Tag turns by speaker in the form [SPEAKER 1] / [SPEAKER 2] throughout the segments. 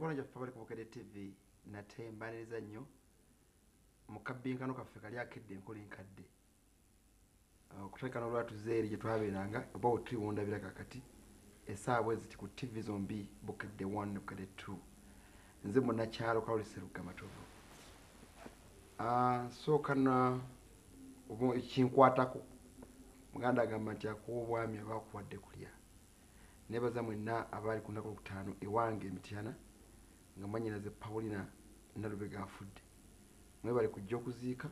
[SPEAKER 1] Mikono gyaffe bali ku Bukedde TV nate mbaliriza nnyo mu kabbinkano kaffe kali akedde enkola enkadde okuteekana olwatuze eri gye twabeeranga oba we tuli wondabira kakati essaawa bwe ziti ku TV zombi Bukedde 1 ne Bukedde 2 nze munnakyalo Kawulise Lugamatovu sookana ekinkwatako muganda agamba nti akuwa obwami aba akuwadde kulya nebaza mwenna abaali ku nnaku olwokutaano ewange Emityana nga mwannyinaze Paulina Nalubega afudde mwebale kujja okuziika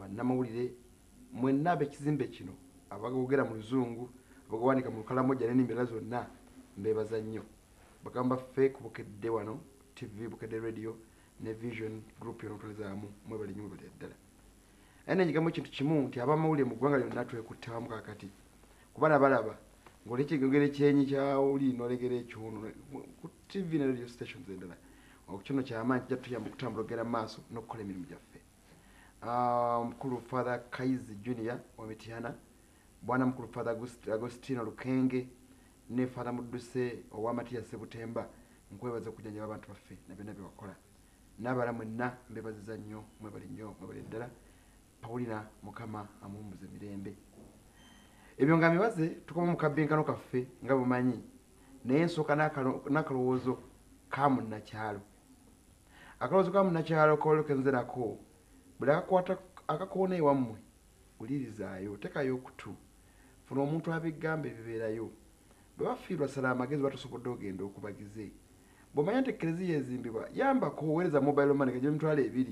[SPEAKER 1] bannamawulire mwenna ab'ekizimbe kino abagogera mu luzungu abagawanika mu Lukalamoja n'ennimbira zonna mbeebaza nnyo bagamba ffe ku Bukedde wano TV Bukedde Radio ne Vision Group yonotulizaamu mwebale nnyo mwebale ddala ene nyigamu ekintu kimu nti abamawulire mu ggwanga lyonna twekutte wamu kakati kubana balaba ng'olekigogere kyenyi kyawuli n'olegera ekiwunu ku TV ne radio stations endala okukino kyamaanyi kijja tuyamba okutambula ogera maaso n'okukola emirimu gyaffe mukulu Father Kaizi Junior wa Mityana bwana mukulu Father Agostino Lukenge ne Father Mudduse owa Matiya Sebutemba nkwebaza okujjanjaba abantu baffe na byonna bye wakola n'abala mwenna mbebaziza nnyo mwebale ddala Paulina Mukama amuwummuze mirembe ebyo nga mibaze tukoma mu kabbinkano kaffe nga bumanyi naye nsooka n'akalowoozo ka munnakyalo akalowoozo ka munnakyalo koolekeze nako buli akakoona ewammwe wulirizayo tekayo okutu funa omuntu abiggamba ebibeerayo bwe bafiirwa sala amagezi batusobodde ogenda okubagize bw'omanya nti ekereziya ezimbibwa yambako oweereza mobile money gye emitwalo 2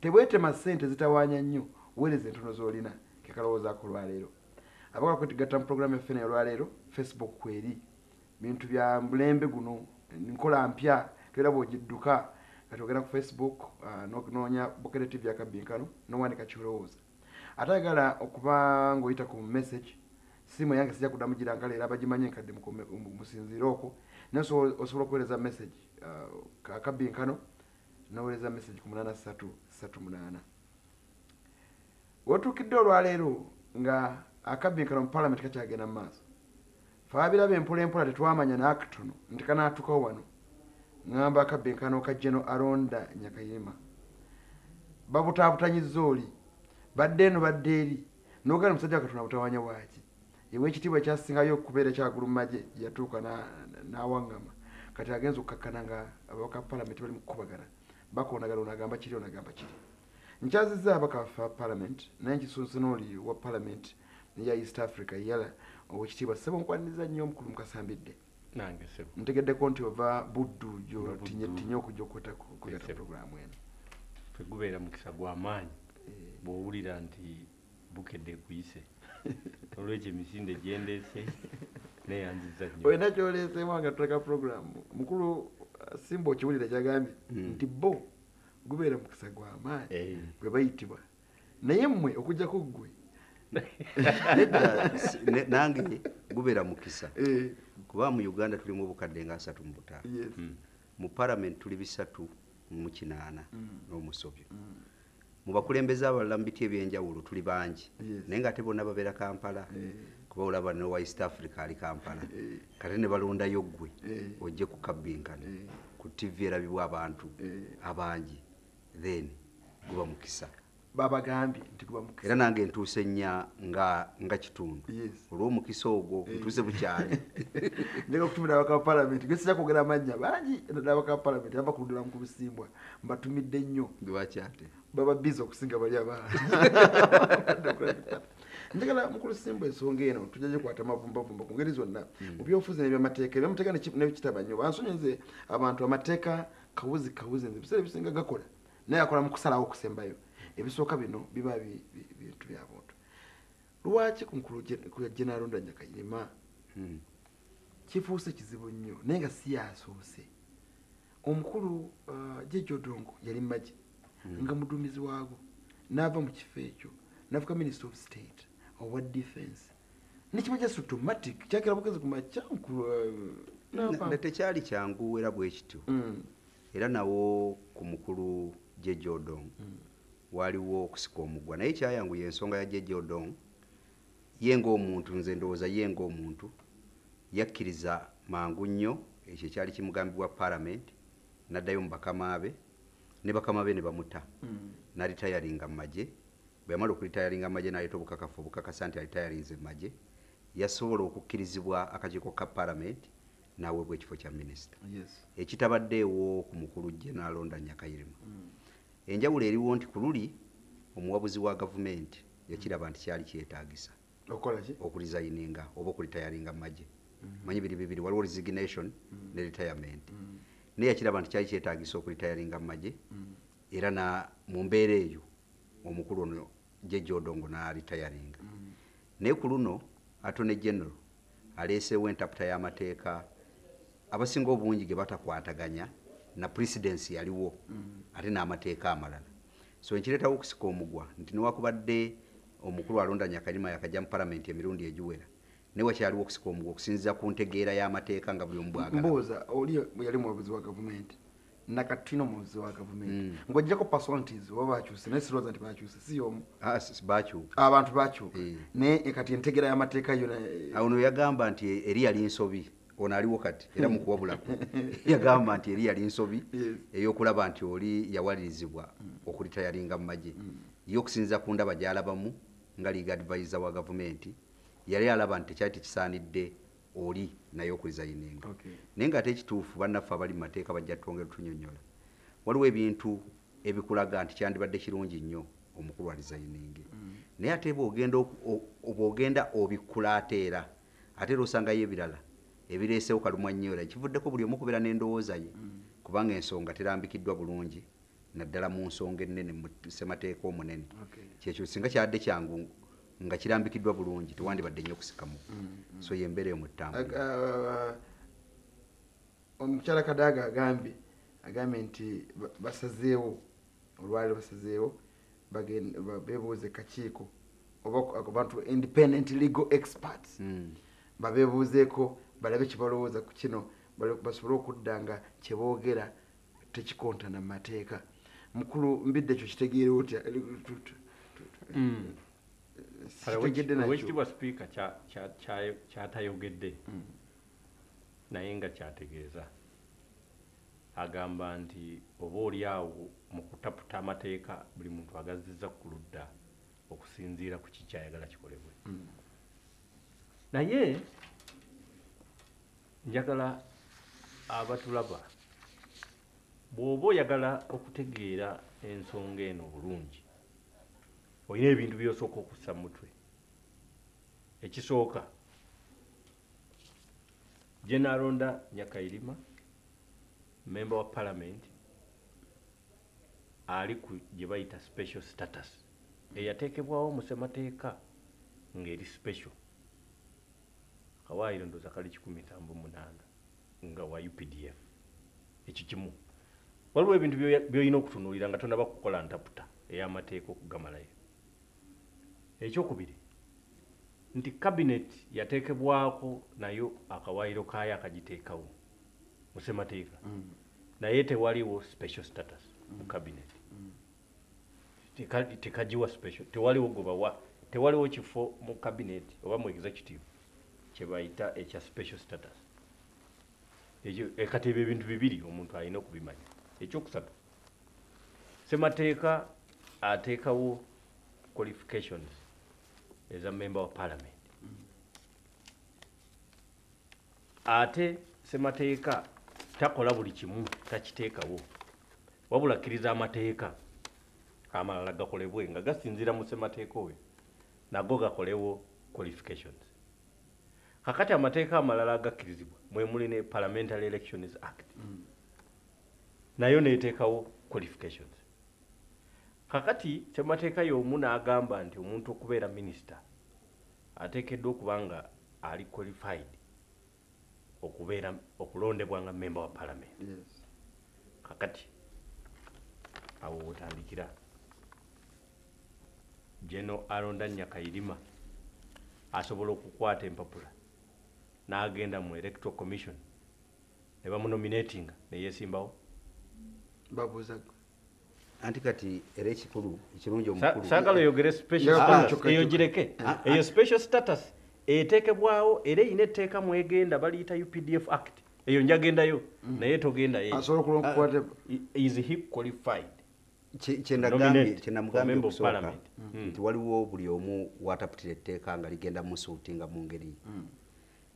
[SPEAKER 1] tebwetema ssente zitawaanya nnyo weereza entono z'olina ke kalowoozo ako olwaleero abakola kwetigatta mu programu yaffe nayo olwaleero Facebook kweri bintu bya mulembe guno nkola mpya twera bw'ogidduka kati ogenda ku Facebook n'okunoonya Bukedde TV akabbinkano n'owanika ky'olowooza ate ayagala okuba ng'oyita ku message simu yange sijja kuddamu giranga leero abagimanyi enkadde musinziire okwo naye osobola okuweereza message akabbinkano n'oweereza message ku 8338 wotuukidde olwaleero nga akabbinkano mu Parliament kakyagenda mu maaso faabiraba empola tetwamanya n'akatono nti kanaatukawo wano ngamba akabbinkano ka General Alonda Nyakayima babutaabutanyizza oli badde eno badde eri n'ogana omusajja wa Katonda butawanya waaki yewe ekitiibwa ekyasingayo okubeera kyagulu mu magye yatuuka n'awaŋŋama kati agenza okukakkana nga ababaka Parliament bali mu kukubagana bakoonagana onagamba kiri onagamba kiri nkyazizza ababaka baffe Parliament naye nkisunsuna oli wa Parliament neya East Africa yala owekitiibwa ssebo nkwaniriza nnyo omukulu mukasambidde
[SPEAKER 2] nange sebo
[SPEAKER 1] ntegeddeko nti ova buddu gyo tinye okujja okukwata kuyata programu eno
[SPEAKER 2] ffe gubeera mukisa gw'amaanyi bw'owulira nti Bukedde kuyise olwekyo emisinde gyendeese neyanziza nnyo
[SPEAKER 1] olina kyoleesemu nga tuteka programu mukulu Simba okiwulira kyagambye nti bo gubeera mukisa gw'amaanyi gwe bayitibwa naye mmwe okujjako ggwe
[SPEAKER 3] nange gubeera mukisa kuba mu Uganda tuli mu bukadde nga 35 mu Parliament tuli 308 n'omusobyo mu bakulembeze abalala mu biti ebyenjawulo tuli bangi naye ng'ate bonna babeera Kampala kuba olaba ne wa East Africa ali Kampala kate ne balondayo ggwe ojje ku kabbinkano ku TV erabibwa abantu abangi then guba mukisa
[SPEAKER 1] babagambye nti guba mukisa
[SPEAKER 3] era nange ntuuse nnya nga kitundu olw'omukisa ogwo ntuuse bukyali
[SPEAKER 1] njega okutumira abaka Parliament gesijja kwogera amannya bangi abaka Parliament aba kulundira mu kubusimbwa mbatumidde nnyo
[SPEAKER 3] lwakyate
[SPEAKER 1] baba biza okusinga bali abaana njagala mukulu Simba ensonga eno tujja gikwata mavumbavumba ku ngeri zonna mu byobufuzi n'ebyamateeka ebyamateeka n'ebikitaba nnyo bansonyize abantu amateeka kawuzi nze biseera ebisinga gakola naye akola mu kusalawo okusembayo ebisooka bino biba bintu bya buntu lwaki ku mukulu General Alonda Nyakayima kifuuse kizibu nnyo naye nga si yasoose omukulu Jeje Odongo yali magi nga muduumizi waago n'ava mu kifo ekyo n'afuuka Minister of State owa Defense nekiba just automatic kyakira bugezi ku makya nkulu
[SPEAKER 3] tekyali kyangu era bwe kityo era nawo ku mukulu Jeje Odongo waliwo okusika omugwa naye kyayanguya ensonga ya Jeje Odongo ye ng'omuntu nze ndowooza ye ng'omuntu yakkiriza mangu nnyo ekyo kyali kimugambibwa Parliament n'addayo mu bakama be ne bakama be ne bamuta n'alitayalinga mu magye bwe yamala okulitayalinga mu magye n'aleeta obukakafu obukakasa nti alitayalinze mu magye yasobola okukkirizibwa akakiiko ka palamenti n'aweebwa ekifo kya minisita ekitabaddeewo ku mukulu General Londa Nyakayirima. Enjawulo eriwo nti ku luli omuwabuzi wa gavumenti yakiraba nti kyali kyetaagisa okulizayininga oba okulitayalinga mu magye. Manyi biri bibiri, waliwo resignation ne retirement. Naye yakiraba nti kyali kyetaagisa okulitayalinga mu magye era na mu mbeera eyo omukulu ono Jeje Odongo n'alitayalinga. Naye ku luno Attorney General aleeseewo entaputa y'amateeka abasinga obungi ge batakwataganya na presidency yaliwo ate n'amateeka amalala. So nkireetawo okusika omugwa nti newakubadde omukulu alonda Nyakayirima yakajja mu palamenti emirundi egiwera ne wakyaliwo okusika omugwa okusinziira ku ntegeera y'amateeka nga buli omu bwagala.
[SPEAKER 1] Mbuuza oli yali muwabuzi wa gavumenti nakatino muwabuzi wa gavumenti ng'oggyako personalities oba bakyuse naye sirowooza nti bakyuse si y'omu
[SPEAKER 3] bakyuka
[SPEAKER 1] abantu bakyuka naye kati entegeera y'amateeka yona
[SPEAKER 3] ono yagamba nti eri yali nsobi ono aliwo kati era mu kuwabulako yagamba nti eri yali nsobi ey'okulaba nti oli yawalirizibwa okulitayalinga mu magye ye okusinziira ku ndaba gy'alabamu nga legal advisor wa gavumenti yali alaba nti tekyali tekisaanidde oli naye okulizayininga. Naye ng'ate ekituufu bannaffe abali mu mateeka bajja twongera tunyonnyola waliwo ebintu ebikulaga nti kyandibadde kirungi nnyo omukulu alizayininge naye ate bw'ogenda obikkula ate era osangayo ebirala ebireesewo kalumwa nnyo era kivuddeko buli omu kubeera n'endowooza ye kubanga ensonga terambikiddwa bulungi naddala mu nsonga ennene mu ssemateeka omunene. Kyekyo singa kyadde kyangu nga kirambikiddwa bulungi tewandibadde nnyo okusikamu. So yembeera eyo mu ttambula.
[SPEAKER 1] Omukyala Kadaga agambye nti basazeewo olwaliro basazeewo beebuuze kakiiko oba abantu independent legal experts babeebuuzeeko balabe kye balowooza ku kino basobole okudda nga kye boogera tekikontana mu mateeka. Mukulu mbidde ekyo kitegeere otya
[SPEAKER 2] Oweekitiibwa Sipiika kyatayogedde naye nga kyategeeza agamba nti oba oli awo mu kutaputa amateeka buli muntu agazizza ku ludda okusinziira ku kikyayagala kikolebwe. Naye njagala abatulaba bw'oba oyagala okutegeera ensonga eno bulungi olina ebintu by'osooka okussa mu mutwe. Ekisooka General Londa Nyakayirima member wa parliament ali ku gye bayita special status eyateekebwawo mu ssemateeka ng'eri special kawaayiro ndooza kali 198 nga wa UPDF. Ekyo kimu. Waliwo ebintu by'olina okutunuulira nga tonaba kukola ntaputa ey'amateeka okugamalayo. Ekyokubiri nti cabinet yateekebwako nayo akawaayiro kaayo akagiteekawo mu ssemateeka naye tewaliwo special status mu cabinet. Tekagiwa special, tewaliwo gobawa, tewaliwo kifo mu cabinet oba mu executive kye bayita ekya special status. Ekyo ekatebe ebintu bibiri omuntu alina okubimanya. Ekyokusatu ssemateeka ateekawo qualifications as a member of parliament. Ate ssemateeka takola buli kimu takiteekawo wabula akkiriza amateeka amalala gakolebwe nga gasinziira mu ssemateeka oyo nago gakolewo qualifications. Kakati amateeka amalala agakkirizibwa mwe muli ne Parliamentary Elections Act nayo neeteekawo qualifications. Kakati ssemateeka y'omu n'agamba nti omuntu okubeera minisita ateekeddwa okuba nga ali qualified okubeera okulondebwa nga member wa parliament. Kakati awo wotandikira General Londa Nyakayirima asobola okukwata empapula n'agenda mu electoral commission ne bamunominatinga ne yeesimbawo
[SPEAKER 1] babuuzago.
[SPEAKER 3] Anti kati era ekikulu ekirungi omukulu
[SPEAKER 2] saagala oyogere special status eyo gireke eyo special status eteekebwawo era eyina etteeka mwegenda baliyita UPDF Act eyo njagendayo naye togenda ye
[SPEAKER 1] asobola okukwata
[SPEAKER 2] is he qualified
[SPEAKER 3] kyenamugambye okusooka nti waliwo buli omu wataputira etteeka nga ligenda musuutinga mu ngeri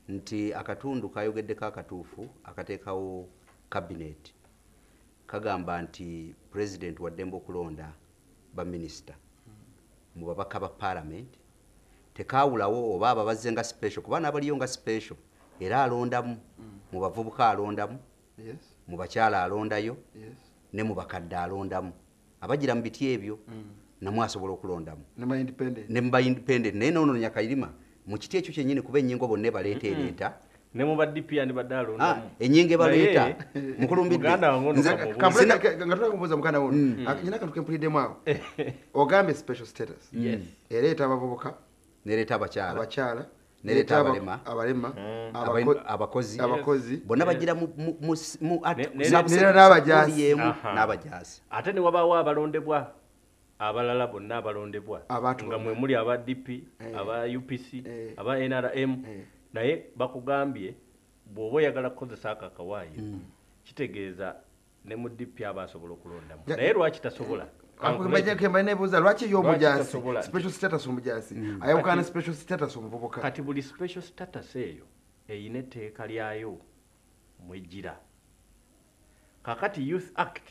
[SPEAKER 3] nti akatundu kayogeddeko akatuufu akateekawo cabinet kagamba nti president waddembe okulonda baminisita mu babaka ba parliament tekawulawo oba ababazze nga special kuba n'abaliyo nga special era alondamu mu bavubuka alondamu mu bakyala alondayo ne mu bakadde alondamu abagira mu biti ebyo namwe asobola okulondamu ne mba independent naye noono Nyakairima mu kiti ekyo kyennyini kuba ennyingo bonna baleeta ereeta
[SPEAKER 2] ne mu baddipi yani badde alondamu
[SPEAKER 3] ennyingo baleeta mukulumbidde
[SPEAKER 1] nga tulakumbuuza muganda wono nyina kantu kempuliddemu awo ogambe special status ereeta abavubuka
[SPEAKER 3] nereeta abakyala nereeta abalema abakozi bonna bagira n'abajaasi
[SPEAKER 2] ate ne wabaawo abalondebwa abalala bonna abalondebwa nga mwe muli aba DP aba UPC aba NRM naye bakugambye bw'oba oyagala kukozesa akakawaayo kitegeeza ne mu DP abasobola okulondamu naye lwaki tasobola
[SPEAKER 1] nebuuza lwaki y'omujaasi special status omujaasi ayawukana special status omuvubuka
[SPEAKER 2] kati buli special status eyo eyina etteeka lyayo mwejjira kakati Youth Act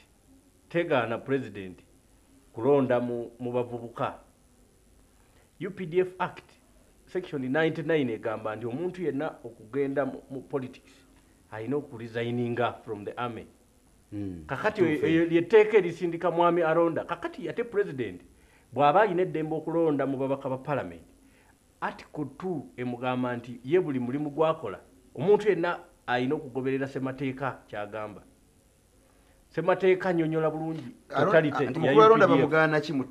[SPEAKER 2] tegaana president kulonda mu bavubuka UPDF Act section 99 egamba nti omuntu yenna okugenda mu politics ayina okuresigninga from the army kakati lyetteeka erisindika mwami alonda kakati ate president bw'aba ayina eddembe okulonda mu babaka ba parliament article 2 emugamba nti ye buli mulimu gwakola omuntu yenna ayina okugoberera semateeka kyagamba semateeka nyonyola bulungi
[SPEAKER 1] mukulonda bamugaana ki mu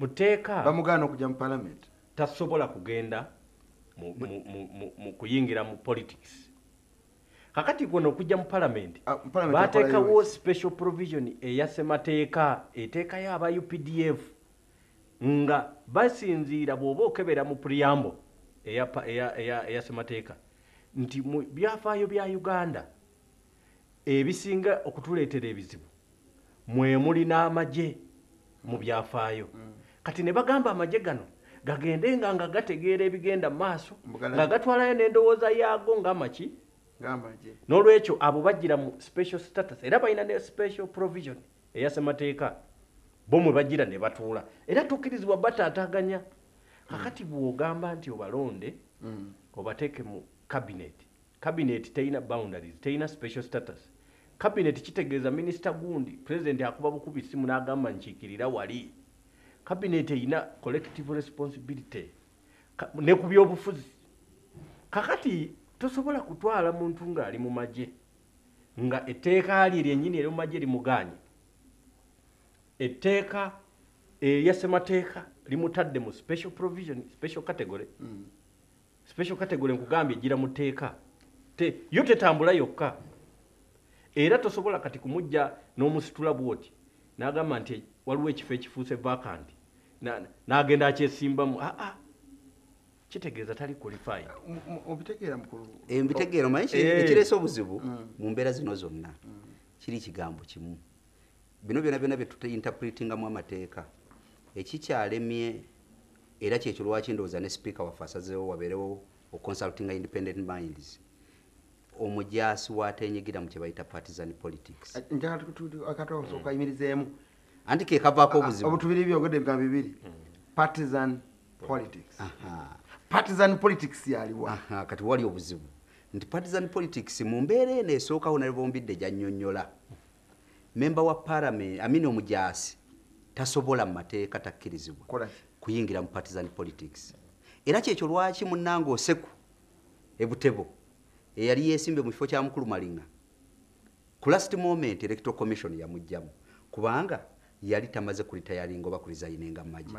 [SPEAKER 1] tteeka bamugaana okujja mu parliament
[SPEAKER 2] tasobola kugenda mu kuyingira mu politics kakati kono okujja mu parliament bateekawo special provision eya semateeka eteekayo aba UPDF nga basinziira bw'oba okebera mu preamble eya semateeka nti mu byafaayo bya Uganda ebisinga okutuleetera ebizibu mwe muli n'amagye mu byafaayo kati ne bagamba amagye gano gagende nga gategeera ebigenda mu maaso nga gatwalayo n'endowooza yaago ng'amaki n'olwekyo abo bagira mu special status era balina ne special provision eya semateeka bo mwe bagira ne batuula era tukkirizibwa bataataaganya kakati bw'ogamba nti obalonde obateeke mu cabinet terina boundaries terina special status cabinet kitegeeza minisita gundi president akuba bukubi simu n'agamba nkiikirira wali cabinet erina collective responsibility ne ku byobufuzi kakati tosobola kutwala muntu ng'ali mu magye nga etteeka lye lyennyini eri mu magye limuganye etteeka erya semateeka limutadde mu special provision special category special category nkugambye ejjira mu tteeka yo tetambula yokka era tosobola kati kumujja n'omusitula bwoti n'agamba nti waliwo ekifo ekifuuse vacant n'agenda akyesimbamu kitegeeza tali qualified
[SPEAKER 1] obitegeera mukulu
[SPEAKER 3] mbitegeera manyi ekireese obuzibu mu mbeera zino zonna kiri kigambo kimu bino byonna bye tuteinterpretingamu amateeka ekikyalemye era kyekyo lwaki ndowooza ne speaker waffe asazeewo wabeerewo oconsulting independent minds omujaasi wateenyigira mu kye bayita partisan politics
[SPEAKER 1] akatokayimirizeemu
[SPEAKER 3] anti ke kavaako obuzibu
[SPEAKER 1] obutubiri byogedde ebigambo bibiri partisan politics partisan politics yaliwa
[SPEAKER 3] kati wali obuzibu nti partisan politics mu mbeera eno esookawo ne bombidde gyannyonnyola memba wa parliament amini omujaasi tasobola mu mateeka takkirizibwa kuyingira mu partisan politics era kyekyo lwaki munnange Oseku ebutebo eyali yeesimbe mu kifo kya mukulu Malinga ku last moment electoral commission yamugjamu kubanga yali tamaze kulitayalinga oba kulizayininga mu magye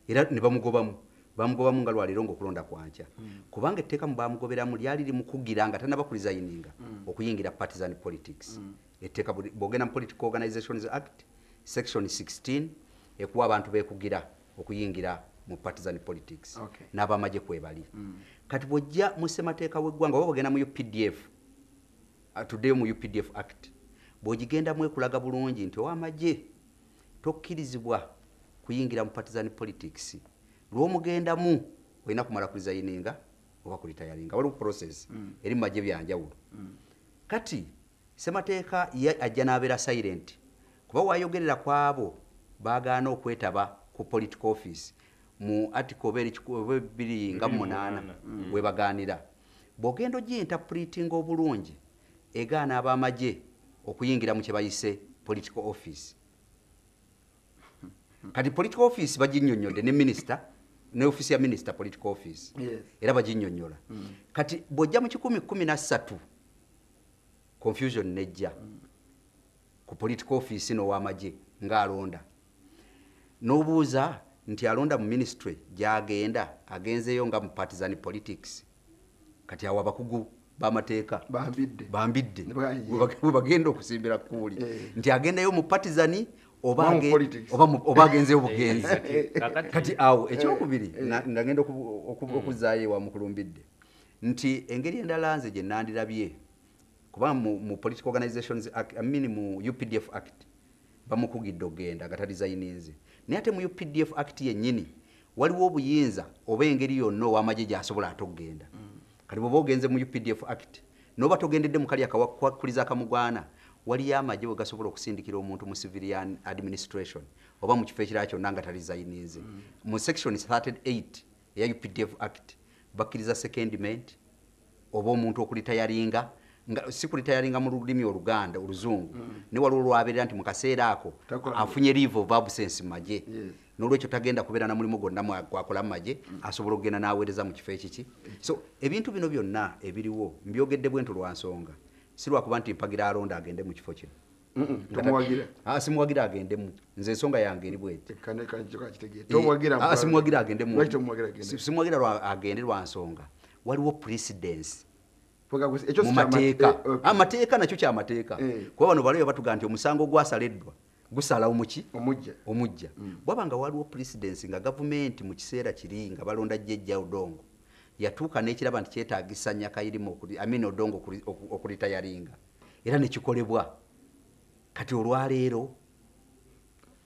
[SPEAKER 3] era ne bamugobamu nga lwaliro ng'okulonda kwankya kubanga etteeka mu bamugoberamu lyali limukugira nga tanaba kulizayininga okuyingira partisan politics etteeka bw'ogenda mu Political Organizations Act section 16 ekuwa abantu beekugira okuyingira mu partisan politics n'abamagye kwebali kati bw'ojja mu ssemateeka w'eggwanga oba bw'ogenda mu UPDF tuddeyo mu UPDF Act bw'ogigendamu ekulaga bulungi nti ow'amagye tokkirizibwa kuyingira mu partisan politics lw'omugendamu olina kumala kulizayininga oba kulitayalinga waliwo process eri mu magye byanjawulo kati ssemateeka ye ajja n'abeera silent kuba wayogerera ku abo baagaana okwetaba ku political office mu article oba 208 bwe bagaanira bw'ogenda ogyinterpretinga obulungi egaana ab'amagye okuyingira mu kye bayise political office kati political office baginnyonnyodde ne minister ne office ya minister political office era baginnyonnyola kati bw'ojja mu 1013 confusion nejja ku political office n'ow'amagye ng'alonda n'obuuza nti alonda mu ministry gy'agenda agenzeeyo nga mu partisan politics kati awo abakugu b'amateeka bambidde bwe bagenda okusimbira kuuli nti agendayo mu partisan oba agenzeyo bugenzi kati awo ekyokubiri ndagenda okuzaayo ewa mukulumbidde nti engeri endala nze gye nandirabye kuba mu political organizations mu UPDF Act bamukugidde ogenda nga talizayininze naye ate mu UPDF Act yennyini waliwo obuyinza oba engeri yonna ow'amagye gy'asobola ate okugenda kati bw'oba ogenze mu UPDF Act n'oba togendedde mu kali akakuliza akamugwana waliyo amagye bwe gasobola okusindikira omuntu mu civilian administration oba mu kifo ekirala kyonna nga talizayininze mu section 38 eya UPDF Act bakkiriza secondment oba omuntu okulitayalinga nga si kulitayalinga mu lulimi Oluganda Oluzungu ne waliwo lwabeerera nti mu kaseera ako afunye leave of absence mu magye n'olwekyo tagenda kubeera na mulimu gwonna gwakola mu magye asobola okugenda n'aweereza mu kifo ekiki so ebintu bino byonna ebiriwo mbyogedde bwento lwa nsonga si lwakuba nti mpagira alonda agende mu kifo kino simuwagira agendemu nze ensonga yange eri bweti simuwagira agendemu simuwagira agende lwa nsonga waliwo precedence mu mateeka amateeka nakyo kyamateeka kuba bano baliyo batuga nti omusango gwasaleddwa gusalawo muki omujja bwaba nga waliwo precedence nga gavumenti mu kiseera kiri nga balonda Jjajja Odongo yatuuka n'ekiraba nti kyetaagisa Nyakayirima Odongo okulitayalinga era nekikolebwa kati olwaleero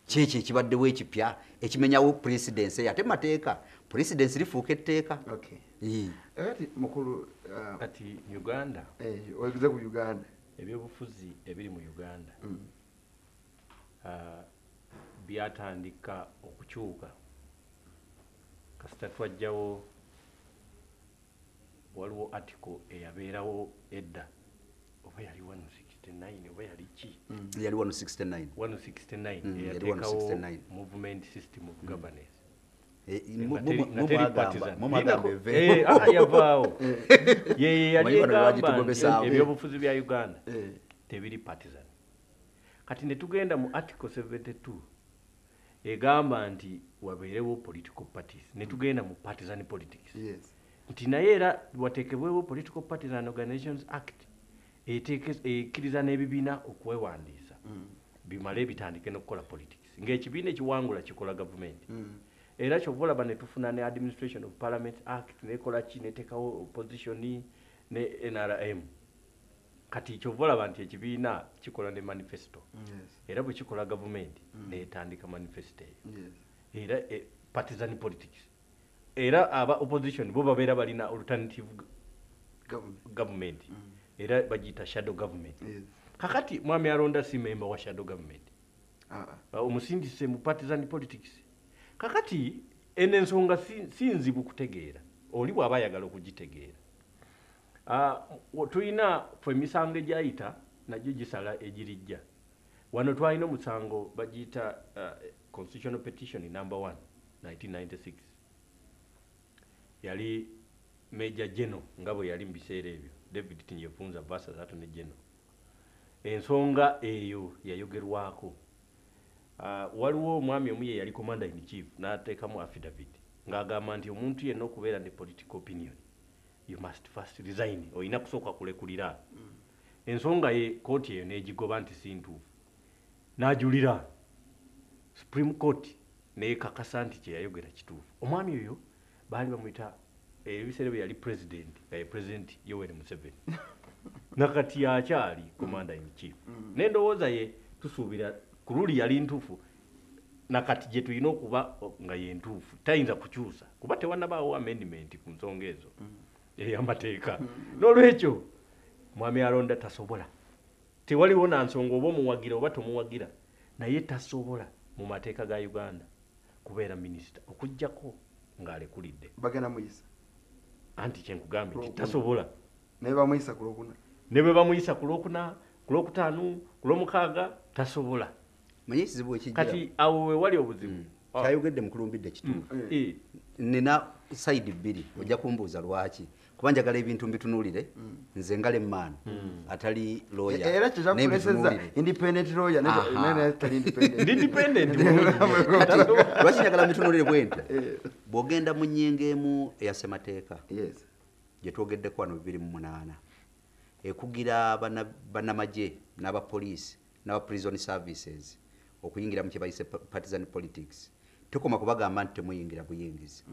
[SPEAKER 3] kyekyo ekibaddewo ekipya ekimenyawo precedence ate mateeka precedence lifuuka etteeka
[SPEAKER 1] kati mukulu
[SPEAKER 2] kati Uganda
[SPEAKER 1] oyigeze ku Uganda
[SPEAKER 2] ebyobufuzi ebiri mu Uganda byatandika okukyuka kasita twajjawo waliwo article eyabeerawo edda oba yali 169 oba yali ki
[SPEAKER 3] yali 169
[SPEAKER 2] eyateekawo movement system of governance yavaawo yali egamba ebyobufuzi bya Uganda tebiri partisan kati ne tugenda mu article 72 egamba nti wabeerewo political parties ne tugenda mu partisan politics nti naye era wateekebwewo political parties and organizations act ekkiriza n'ebibiina okwewandiisa bimale bitandike n'okukola politics ng'ekibiina ekiwangula kikola gavumenti era kyova olaba ne tufuna ne administration of parliament act nekola ki neteekawo opposition ne NRM kati kyova olaba nti ekibiina kikola ne manifesto era bwe kikola gavumenti netandika manifesto eyo era partisan politics era aba opposition bo babeera balina alternative government era bagiyita shadow government kakati mwami alonda si member wa shadow government omusindise mu partisan politics kakati ensonga sinzibu kutegeera oli bw'aba ayagala okugitegeera tulina fwe emisango egyayita nagyo gisala egirijja wano twalina omusango bagiyita constitutional petition number 1 1996 yali Major General nga bwe yali mu biseera ebyo David Tinyefunza versus Attorney General ensonga eyo yayogerwako waliwo omwami omu ye yali commander in chief n'ateekamu affidavit ng'agamba nti omuntu yenna okubeera ne political opinion you must first resign olina kusooka kulekulira ensonga ye kooti eyo n'egigoba nti si ntuufu n'ajulira Supreme Court n'ekakasa nti kye yayogera kituufu omwami oyo baali bamuyita ebiseera bye yali president nga ye president Yoweri Museveni nakati akyali commander in chief n'endowooza ye tusuubira ku luli yali ntuufu nakati gye tulina okuba nga ye ntuufu tayinza kukyusa kuba tewannabaawo amendment ku nsonga ezo ey'amateeka n'olwekyo mwami alonda tasobola tewaliwo na nsonga oba omuwagira oba tomuwagira naye tasobola mu mateeka ga Uganda kubeera minisita okujjako ng'alekulidde
[SPEAKER 1] bagenda muyisa
[SPEAKER 2] anti kyenkugambye nti tasobola
[SPEAKER 1] naye bamuyisa ku lwokuna
[SPEAKER 2] ne bwe bamuyisa ku lwokuna ku lwokutaano ku lwomukaaga tasobola
[SPEAKER 3] manyi ekizibu ekijja
[SPEAKER 2] kati awo we wali obuzibu
[SPEAKER 3] kyayogedde mukulumbidde ekituufu nina sayidi bbiri ojja kumbuuza lwaki kuba njagala ebintu mbitunuulire nze ngale emmaano atali lawyer
[SPEAKER 1] era kyekyakuleseza independent lawyer natali
[SPEAKER 2] independent
[SPEAKER 3] lwaki njagala mbitunuulire bwentyo bw'ogenda mu nnyingo emu eya ssemateeka gye twogeddeko wano 2008 ekugira bannamagye n'abapoliisi n'aba prison services okuyingira mu kye bayise partisan politics tukoma kubagamba nti temuyingira buyingizi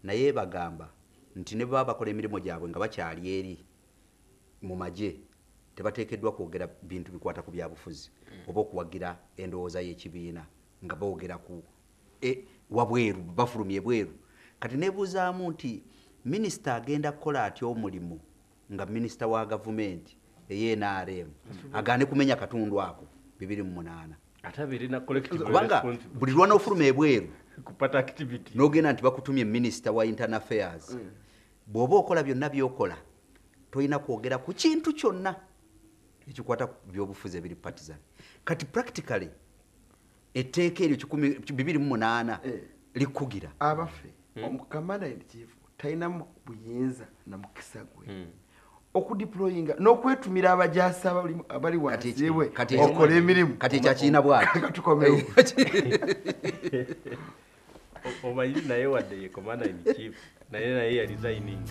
[SPEAKER 3] naye bagamba nti ne baba bakola emirimu gyabwe nga bakyali eri mu magye tebateekeddwa kwogera bintu bikwata ku byabufuzi oba okuwagira endowooza y'ekibiina nga boogera ku wabweru bafulumye bweru kati nebuuzaamu nti minisita agenda kukola atya omulimu nga minisita wa gavumenti ey'NRM agaane kumenya katundu ako 2008 kubanga buli lwana ofuluma ebweru n'ogenda nti bakutumye minisita wa internal affairs bw'oba okola byonna by'okola tolina kwogera ku kintu kyonna ekikwata ku byobufuzi ebiri partisan kati practically etteeka eryo 2008 likugira
[SPEAKER 1] abaffe omukamanda in chief talina buyinza na mukisa gwe okudeployinga n'okwetumira abajaasi abali wansi we okola emirimu
[SPEAKER 3] kati ekyakirina bwati
[SPEAKER 1] katukomewo
[SPEAKER 2] omanyi naye wadde ye commander in chief naye resigning